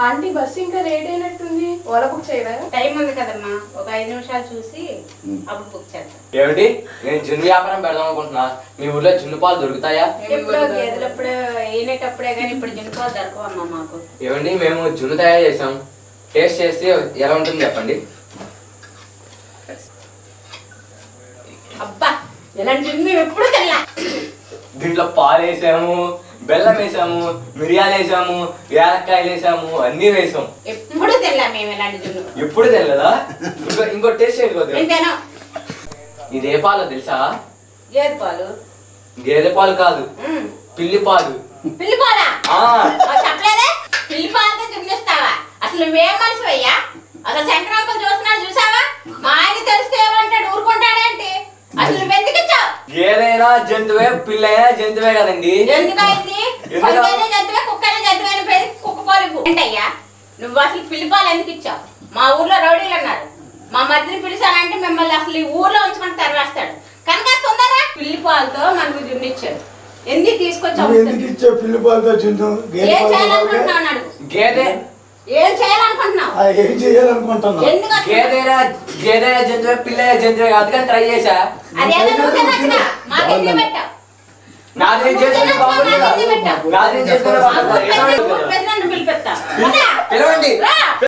Aunty bus ఇంకా late అయినట్టుంది, Ola book చేయరా? టైం ఉంది కదమ్మా, ఒక 5 నిమిషాలు చూసి అప్పుడు బుక్ చేద్దాం. ఏమిటి, నేను జున్ను వ్యాపారం పెడదాం అనుకుంటున్నా. మీ ఊర్లో జున్ను పాలు దొరుకుతాయా? ఎప్పుడో గేదెలు ఎప్పుడో వేయనేటప్పుడే కానీ ఇప్పుడు జున్ను పాలు దొరకవమ్మా మాకు. ఏమండి, మేము జున్ను తయారు చేసాం, టేస్ట్ చేసి ఎలా ఉంటుంది చెప్పండి. అబ్బా, ఇలాంటి జున్ను మేము ఎప్పుడు తినలా. దీంట్లో పాలు వేసాము, బెల్లం వేసాము, మిరియాలు వేసాము, యాలక్కాయలు వేసాము, అన్ని వేసాం. ఎప్పుడు తినలా మేము ఇలాంటి జున్ను. ఎప్పుడు తెలియదా? ఇంకో టేస్ట్ చేయకపోతే. ఇదే పాలు తెలుసా? గేదె పాలు. గేదె పాలు కాదు, పిల్లి పాలు. పిల్లి పాలా? చెప్పలేదే. పిల్లి పాలతో జున్నిస్తావా? అసలు నువ్వేం మనిషి అయ్యా? అసలు సంక్రాంతి చూస్తున్నాడు చూసావా? మా ఆయన తెలిస్తే ఏమంటాడు, ఊరుకుంటాడేంటి? అసలు నువ్వెందుకు ఇచ్చావు? ఏదైనా జంతువే, పిల్లైనా జంతువే కదండి. ఎందుకైంది? జంతువే, కుక్కైనా జంతువే, కుక్క పాలు ఏంటయ్యా? నువ్వు అసలు పిల్లి పాలు ఎందుకు ఇచ్చావు? మా ఊర్లో రౌడీలు అన్నారు, మా మధ్యని పిలిచానంటే మిమ్మల్ని అసలు ఈ ఊర్లో ఉంచుకొని తరివేస్తాడు. కనుక తొందరగా పిల్లి పాలతో మనకు జున్నిచ్చాడు. ఎందుకు తీసుకొచ్చావు? పిల్లి పాలతో జున్ను ఏం చేయాలనుకుంటున్నావు? అడుగు. గేదె ఏం చేయాలనుకుంటున్నావు? ఏం చేయాలనుకుంటున్నావు? గేదైనా జంతువే, పిల్లైనా జంతువే కాదు కానీ ట్రై చేసా. అదేదో నువ్వు తినొచ్చుగా, మాకెందుకు పెట్టావు? నాదేం చేసుకుని బాగుంది. పిలిపిస్తా. పిలవండి.